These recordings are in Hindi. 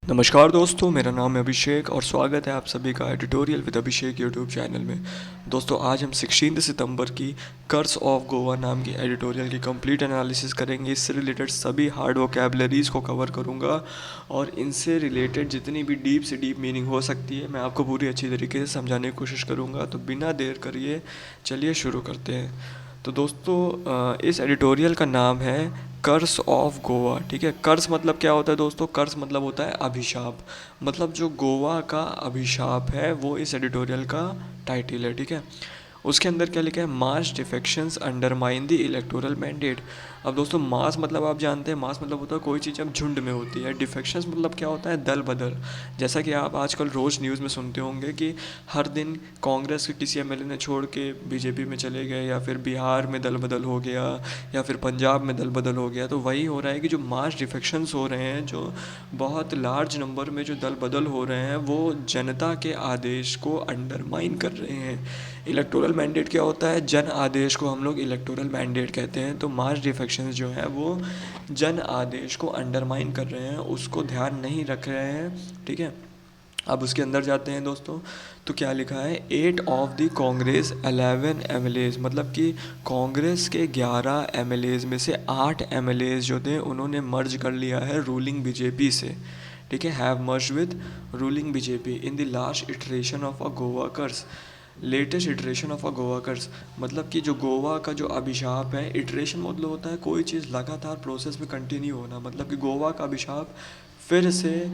नमस्कार दोस्तों, मेरा नाम है अभिषेक और स्वागत है आप सभी का editorial with Abhishek YouTube channel में। दोस्तों आज हम 16 सितंबर की कर्स ऑफ गोवा नाम की एडिटोरियल की कंप्लीट एनालिसिस करेंगे। इससे रिलेटेड सभी हार्ड वोकैबलरीज़ को कवर करूंगा और इनसे रिलेटेड जितनी भी डीप से डीप मीनिंग हो सकती है मैं आपको पूरी अच्छी तरीके से समझाने की कोशिश करूँगा। तो बिना देर करिए चलिए शुरू करते हैं। तो दोस्तों इस एडिटोरियल का नाम है कर्स ऑफ गोवा। ठीक है, कर्स मतलब क्या होता है दोस्तों? कर्स मतलब होता है अभिशाप। मतलब जो गोवा का अभिशाप है वो इस एडिटोरियल का टाइटल है। ठीक है, उसके अंदर क्या लिखा है? Mass defections undermine the electoral mandate. अब दोस्तों मास मतलब आप जानते हैं, मास मतलब होता है कोई चीज़ अब झुंड में होती है। डिफेक्शंस मतलब क्या होता है? दल बदल। जैसा कि आप आजकल रोज़ न्यूज़ में सुनते होंगे कि हर दिन कांग्रेस के किसी एमएलए ने छोड़ के बीजेपी में चले गए, या फिर बिहार में दल बदल हो गया, या फिर पंजाब में दल बदल हो गया। तो वही हो रहा है कि जो मास डिफेक्शंस हो रहे हैं, जो बहुत लार्ज नंबर में जो दल बदल हो रहे हैं, वो जनता के आदेश को अंडरमाइन कर रहे हैं। इलेक्टोरल मैंडेट क्या होता है? जन आदेश को हम लोग इलेक्टोरल मैंडेट कहते हैं। तो मास डिफेक्शंस जो है वो जन आदेश को अंडरमाइन कर रहे हैं, उसको ध्यान नहीं रख रहे हैं। ठीक है, अब उसके अंदर जाते हैं दोस्तों। तो क्या लिखा है? 8 ऑफ द कांग्रेस 11 एमएलएज, मतलब कि कांग्रेस के 11 एमएलएज में से 8 एमएलएज जो थे उन्होंने मर्ज कर लिया है रूलिंग बीजेपी से। ठीक है, have merge with ruling BJP in the last iteration of a Goa curse. Latest iteration of a Goa curse मतलब कि जो गोवा का जो अभिशाप है, इटरेशन मतलब होता है कोई चीज़ लगातार प्रोसेस में कंटिन्यू होना। मतलब कि गोवा का अभिशाप फिर से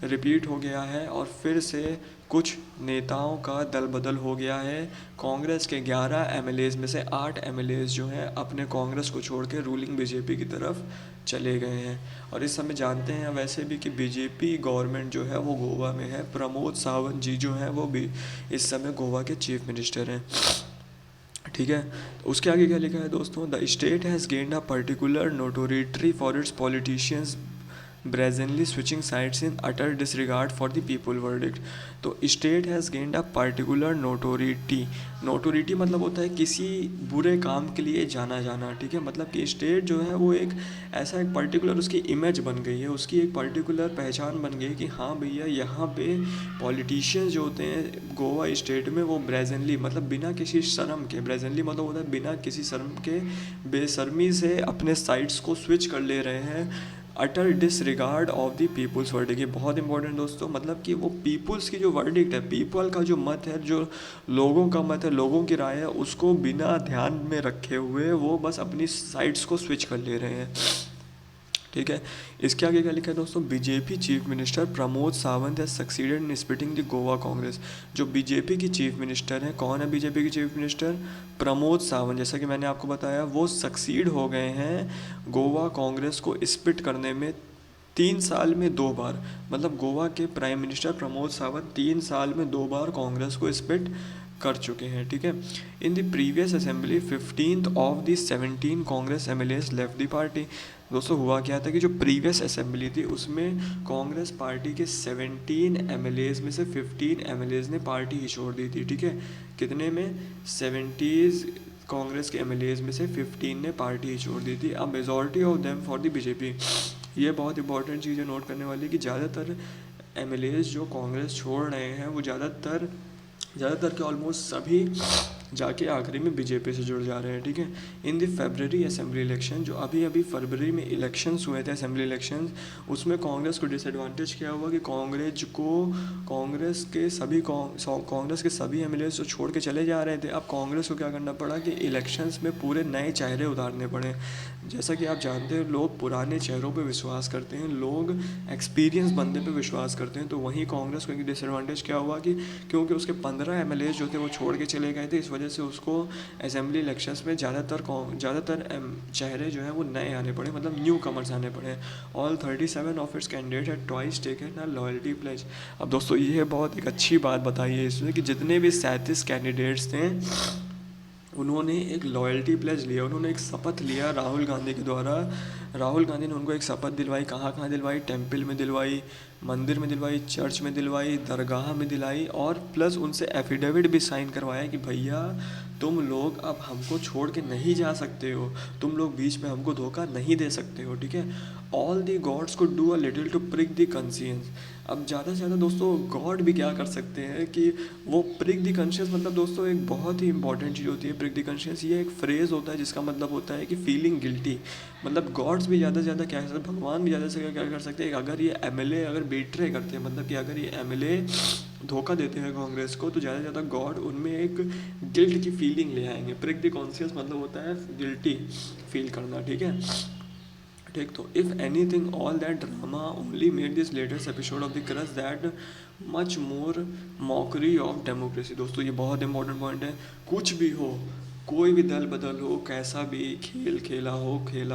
रिपीट हो गया है और फिर से कुछ नेताओं का दल बदल हो गया है। कांग्रेस के 11 एमएलएज में से 8 एमएलएज जो हैं अपने कांग्रेस को छोड़ के रूलिंग बीजेपी की तरफ चले गए हैं। और इस समय जानते हैं वैसे भी कि बीजेपी गवर्नमेंट जो है वो गोवा में है। प्रमोद सावंत जी जो हैं वो भी इस समय गोवा के चीफ मिनिस्टर हैं। ठीक है, तो उसके आगे क्या लिखा है दोस्तों? The state has gained a particular notoriety for its politicians brazenly switching sides in utter disregard for the people verdict। तो state has gained a particular notoriety. Notoriety मतलब होता है किसी बुरे काम के लिए जाना जाना। ठीक है, मतलब कि स्टेट जो है वो एक ऐसा एक पर्टिकुलर उसकी इमेज बन गई है, उसकी एक पर्टिकुलर पहचान बन गई है कि हाँ भैया यहाँ पे पॉलिटिशियंस जो होते हैं गोवा स्टेट में वो ब्रेजनली मतलब बिना किसी शर्म के, ब्रेजनली मतलब होता है बिना किसी शर्म के, बेशर्मी से अपने साइड्स को स्विच कर ले रहे हैं। Utter disregard of the people's verdict, ये बहुत इंपॉर्टेंट दोस्तों। मतलब कि वो पीपुल्स की जो वर्डिक्ट है, पीपल का जो मत है, जो लोगों का मत है, लोगों की राय है, उसको बिना ध्यान में रखे हुए वो बस अपनी साइड्स को स्विच कर ले रहे हैं। ठीक है, इसके आगे क्या लिखा है दोस्तों? BJP chief minister Pramod Sawant has succeeded in splitting the Goa Congress. जो बीजेपी की चीफ मिनिस्टर हैं, कौन है बीजेपी की चीफ मिनिस्टर? प्रमोद सावंत। जैसा कि मैंने आपको बताया वो सक्सीड हो गए हैं गोवा कांग्रेस को स्प्लिट करने में 3 साल में 2 बार। मतलब गोवा के प्राइम मिनिस्टर प्रमोद सावंत 3 साल में 2 बार कांग्रेस को स्प्लिट कर चुके हैं। ठीक है, in the previous assembly 15th of the 17 Congress MLAs left the party. दोस्तों हुआ क्या था कि जो प्रीवियस असेंबली थी उसमें कांग्रेस पार्टी के 17 एमएलएज में से 15 एमएलएज ने पार्टी ही छोड़ दी थी। ठीक है, कितने में? 70 कांग्रेस के एमएलएज में से 15 ने पार्टी ही छोड़ दी थी। अब majority of them for the BJP. ये बहुत इंपॉर्टेंट चीज़ है नोट करने वाली कि ज़्यादातर एमएलएज जो कांग्रेस छोड़ रहे हैं वो ज़्यादातर के ऑलमोस्ट सभी जाके आखिरी में बीजेपी से जुड़ जा रहे हैं। ठीक है, इन दी फेबररी असेंबली इलेक्शन, जो अभी अभी फरवरी में इलेक्शंस हुए थे असेंबली इलेक्शंस, उसमें कांग्रेस को डिसएडवांटेज क्या हुआ कि कांग्रेस के सभी एमएलए जो छोड़ के चले जा रहे थे, अब कांग्रेस को क्या करना पड़ा कि इलेक्शंस में पूरे नए चेहरे उतारने पड़े। जैसा कि आप जानते हैं लोग पुराने चेहरों पर विश्वास करते हैं, लोग एक्सपीरियंस बंदे पर विश्वास करते हैं। तो वहीं कांग्रेस को एक डिसएडवांटेज क्या हुआ कि क्योंकि उसके 15 एमएलए जो थे वो छोड़ के चले गए थे, इस वजह से उसको असेंबली इलेक्शंस में ज़्यादातर चेहरे जो हैं वो नए आने पड़े, मतलब न्यू कमर्स आने पड़े। All 37 of its candidate had twice taken a loyalty pledge. अब दोस्तों ये बहुत एक अच्छी बात बताई है इसमें कि जितने भी 37 कैंडिडेट्स थे उन्होंने एक लॉयल्टी प्लेज लिया, उन्होंने एक शपथ लिया राहुल गांधी के द्वारा। राहुल गांधी ने उनको एक शपथ दिलवाई। कहाँ कहाँ दिलवाई? टेम्पल में दिलवाई, मंदिर में दिलवाई, चर्च में दिलवाई, दरगाह में दिलाई, और प्लस उनसे एफिडेविट भी साइन करवाया कि भैया तुम लोग अब हमको छोड़ के नहीं जा सकते हो, तुम लोग बीच में हमको धोखा नहीं दे सकते हो, ठीक है। All the gods could do a little to prick the conscience. अब ज़्यादा से ज़्यादा दोस्तों गॉड भी क्या कर सकते हैं कि वो प्रिक द कंशियंस, मतलब दोस्तों एक बहुत ही इंपॉर्टेंट चीज़ होती है प्रिक द कंशियंस। ये एक फ्रेज़ होता है जिसका मतलब होता है कि फीलिंग गिल्टी। मतलब गॉड्स भी ज़्यादा से ज़्यादा क्या कर सकते, भगवान भी ज़्यादा से क्या कर सकते हैं, अगर ये एमएलए अगर बेट्रे करते हैं, मतलब कि अगर ये एमएलए धोखा देते हैं कांग्रेस को, तो ज़्यादा से ज़्यादा गॉड उनमें एक गिल्ट की फीलिंग ले आएंगे। प्रिक द कॉन्शियस मतलब होता है गिल्टी फील करना, ठीक है। ठीक, तो if anything all that drama only made this latest episode of the crush that much more mockery of democracy. दोस्तों ये बहुत इंपॉर्टेंट पॉइंट है। कुछ भी हो, कोई भी दल बदल हो, कैसा भी खेल खेला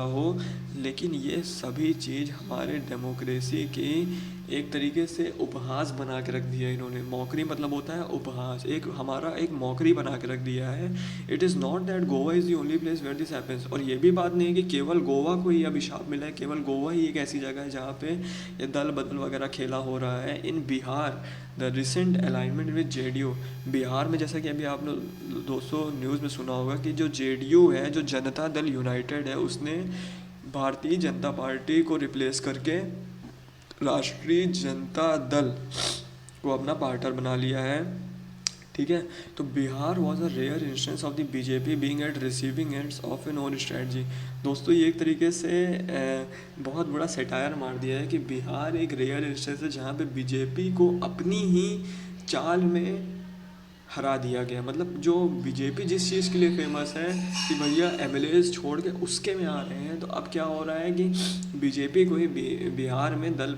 हो, लेकिन ये सभी चीज़ हमारे डेमोक्रेसी की एक तरीके से उपहास बना के रख दिया इन्होंने। मॉकरी मतलब होता है उपहास, एक हमारा एक मॉकरी बना के रख दिया है। It is not that Goa is the only place where this happens. और ये भी बात नहीं है कि केवल गोवा को ही अभिशाप मिला है, केवल गोवा ही एक ऐसी जगह है जहाँ पे ये दल बदल वगैरह खेला हो रहा है। In Bihar the recent alignment with JDU, Bihar में जैसा कि अभी आपने दोस्तों न्यूज़ में सुना होगा कि जो जेडीयू है, जो जनता दल यूनाइटेड है, उसने भारतीय जनता पार्टी को रिप्लेस करके राष्ट्रीय जनता दल को अपना पार्टनर बना लिया है, ठीक है। तो Bihar was a rare instance of the BJP being at receiving ends of an own strategy. दोस्तों ये एक तरीके से बहुत बड़ा सेटायर मार दिया है कि बिहार एक रेयर इंस्टेंस है जहाँ पे बीजेपी को अपनी ही चाल में हरा दिया गया। मतलब जो बीजेपी जिस चीज़ के लिए फेमस है कि भैया एमएलएज छोड़ के उसके में आ रहे हैं, तो अब क्या हो रहा है कि बीजेपी को ही बिहार में दल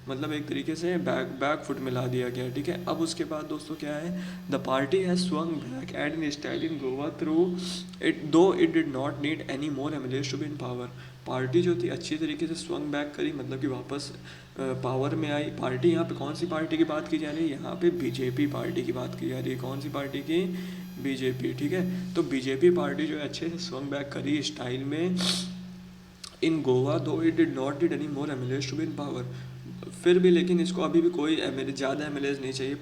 मतलब एक तरीके से बैक फुट में ला दिया गया, ठीक है। अब उसके बाद दोस्तों क्या है, the party has swung back at in style in Goa through it though it did not need any more MLAs to be in power. Party जो थी अच्छी तरीके से स्वंग बैक करी, मतलब कि वापस पावर में आई। पार्टी यहाँ पे कौन सी पार्टी की बात की जा रही है, यहाँ पे बीजेपी पार्टी की बात की जा रही है। कौन सी पार्टी की, बीजेपी, ठीक है। तो बीजेपी पार्टी जो है अच्छे से स्वंग बैक करी स्टाइल में in Goa, though it did not need any more MLAs to be in power. फिर भी लेकिन इसको अभी भी कोई ज़्यादा एमएलएज नहीं चाहिए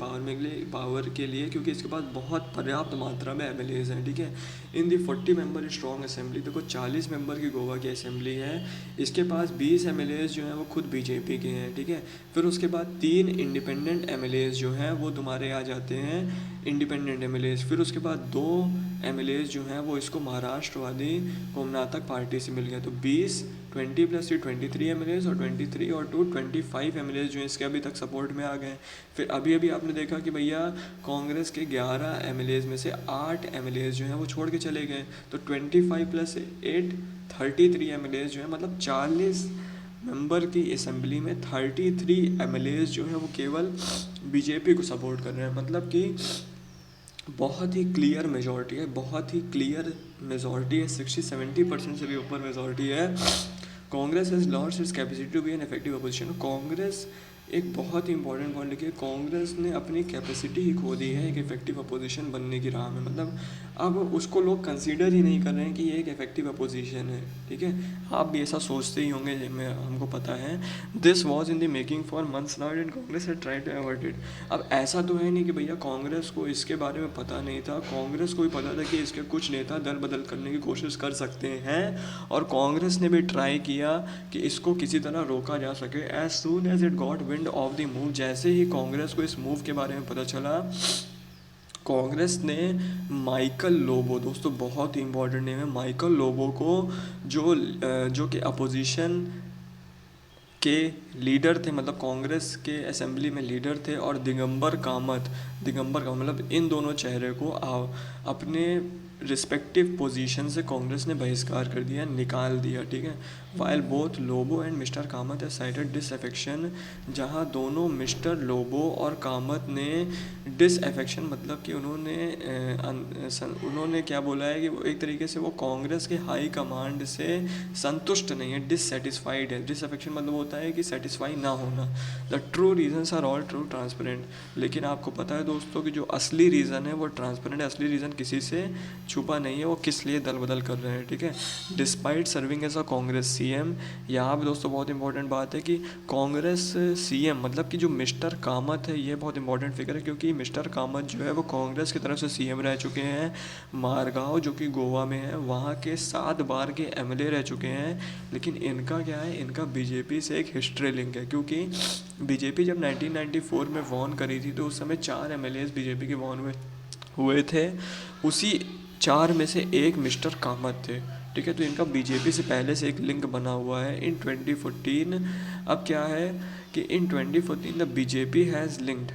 पावर के लिए, क्योंकि इसके पास बहुत पर्याप्त मात्रा में एमएलएज हैं, ठीक है। इन दी 40 मेंबर स्ट्रॉन्ग असेंबली, देखो 40 मेंबर की गोवा की असेंबली है, इसके पास 20 एमएलएज जो हैं वो खुद बीजेपी के हैं, ठीक है। फिर उसके बाद 3 इंडिपेंडेंट एमएलएज जो हैं वो तुम्हारे आ जाते हैं, इंडिपेंडेंट एमएलएज। फिर उसके बाद 2 एमएलएज जो हैं वो इसको महाराष्ट्रवादी कोमनातक पार्टी से मिल गया। तो 20 प्लस 23 एमएलएज और 23 और 2 25 एमएलएज जो है इसके अभी तक सपोर्ट में आ गए। फिर अभी अभी आपने देखा कि भैया कांग्रेस के 11 एमएलएज में से 8 एमएलएज जो हैं वो छोड़ के चले गए। तो 25 प्लस 8 33 एमएलएज जो है, मतलब 40 मेंबर की असेंबली में 33 एमएलएज जो है वो केवल बीजेपी को सपोर्ट कर रहे हैं। मतलब कि बहुत ही क्लियर मेजॉरिटी है, बहुत ही क्लियर मेजॉरिटी है, 60-70% से भी ऊपर मेजॉरिटी है। Congress has lost its capacity to be an effective opposition. Congress एक बहुत ही इंपॉर्टेंट पॉइंट लिखिए, कांग्रेस ने अपनी कैपेसिटी ही खो दी है एक इफेक्टिव अपोजिशन बनने की राह में। मतलब अब उसको लोग कंसीडर ही नहीं कर रहे हैं कि ये एक इफेक्टिव अपोजिशन है, ठीक है। आप भी ऐसा सोचते ही होंगे, मैं हमको पता है। This was in the making for months now and Congress had tried to avoid it. अब ऐसा तो है नहीं कि भैया कांग्रेस को इसके बारे में पता नहीं था, कांग्रेस को भी पता था कि इसके कुछ नेता दल बदल करने की कोशिश कर सकते हैं, और कांग्रेस ने भी ट्राई किया कि इसको किसी तरह रोका जा सके। As soon as it got wind of the move, जैसे ही कांग्रेस को इस मूव के बारे में पता चला, कांग्रेस ने माइकल लोबो, दोस्तों बहुत ही इंपॉर्टेंट नेम है, माइकल लोबो को जो कि अपोजिशन के लीडर थे, मतलब कांग्रेस के असेंबली में लीडर थे, और दिगंबर कामत मतलब इन दोनों चेहरे को अपने रिस्पेक्टिव पोजीशन से कांग्रेस ने बहिष्कार कर दिया, निकाल दिया, ठीक है। While both Lobo and mister Kamat है साइटेड डिसअफेक्शन, जहां दोनों मिस्टर लोबो और कामत ने डिसअफेक्शन मतलब कि उन्होंने क्या बोला है कि वो एक तरीके से वो कांग्रेस के हाई कमांड से संतुष्ट नहीं है, डिससेटिस्फाइड है। डिसअफेक्शन मतलब होता है कि सेटिस्फाई ना होना। The true reasons are all true transparent, लेकिन आपको पता है दोस्तों कि जो असली रीज़न है वो ट्रांसपेरेंट है, असली रीज़न किसी से छुपा नहीं है वो किस लिए दल बदल कर रहे हैं, ठीक है। Despite serving as a Congress CM, यहाँ पे दोस्तों बहुत इंपॉर्टेंट बात है कि कांग्रेस सीएम मतलब कि जो मिस्टर कामत है, ये बहुत इंपॉर्टेंट फिगर है क्योंकि मिस्टर कामत जो है वो कांग्रेस की तरफ से सीएम रह चुके हैं। मारगांव जो कि गोवा में है वहाँ के 7 बार के एमएलए रह चुके हैं। लेकिन इनका क्या है, इनका बीजेपी से एक हिस्ट्री लिंक है क्योंकि बीजेपी जब 1994 में वॉन करी थी तो उस समय 4 एमएलए बीजेपी के वॉन में हुए थे। उसी 4 में से एक मिस्टर कामत थे, ठीक है। तो इनका बीजेपी से पहले से एक लिंक बना हुआ है इन 2014। अब क्या है कि इन 2014 द बीजेपी हैज़ लिंक्ड